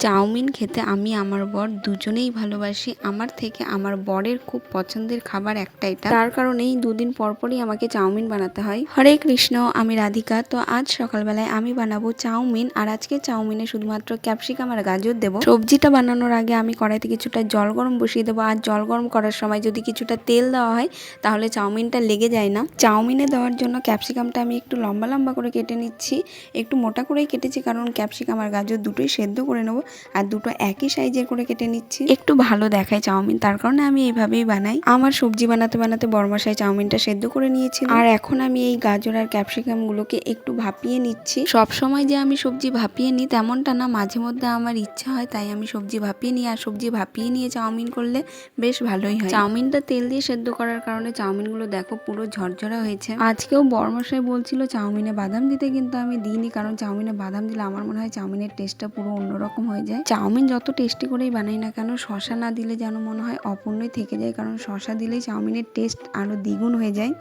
Chowmein খেতে আমি আমার বর দুজনেই ভালোবাসি। আমার থেকে আমার বরের খুব পছন্দের খাবার একটা এটা, তার কারণেই দুদিন পরপরই আমাকে চাউমিন বানাতে হয়। হরে কৃষ্ণ, আমি রাধিকা। তো আজ সকালবেলায় আমি বানাবো চাউমিন, আর আজকে চাউমিনে শুধুমাত্র ক্যাপসিকাম আর গাজর দেবো। সবজিটা বানানোর আগে আমি কড়াইতে কিছুটা জল গরম বসিয়ে দেবো, আর জল গরম করার সময় যদি কিছুটা তেল দেওয়া হয় তাহলে চাউমিনটা লেগে যায় না। চাউমিনে দেওয়ার জন্য ক্যাপসিকামটা আমি একটু লম্বা লম্বা করে কেটে নিচ্ছি, একটু মোটা করেই কেটেছি কারণ ক্যাপসিকাম আর গাজর দুটোই সেদ্ধ করে নেবো, আর দুটো একই সাইজের করে কেটে নিচ্ছি। একটু ভালো দেখায় চাউমিন, তার কারণে আমি এইভাবেই বানাই। আমার সবজি বানাতে বানাতে বড়মশাই চাউমিনটা সেদ্ধ করে নিয়েছিল, আর এখন আমি এই গাজর আর ক্যাপসিকাম গুলোকে একটু ভাপিয়ে নিচ্ছি। সব সময় যে আমি সবজি ভাপিয়ে নিই তেমনটা না, মাঝে মধ্যে আমার ইচ্ছা হয় তাই আমি সবজি ভাপিয়ে নিই, আর সবজি ভাপিয়ে নিয়ে চাউমিন করলে বেশ ভালোই হয়। চাউমিনটা তেল দিয়ে সেদ্ধ করার কারণে চাউমিনগুলো দেখো পুরো ঝরঝরা হয়েছে। আজকেও বড়মশাই বলছিল চাউমিনে বাদাম দিতে, কিন্তু আমি দিইনি কারণ চাউমিনে বাদাম দিলে আমার মনে হয় চাউমিনের টেস্টটা পুরো অন্যরকম হয়ে যায়। চাউমিন যত টেস্টি করেই বানাই না কেন, শসা না দিলে যেন মনে হয় অপূর্ণই থেকে যায়, কারণ শসা দিলেই চাউমিনের টেস্ট আরো দ্বিগুণ হয়ে যায়।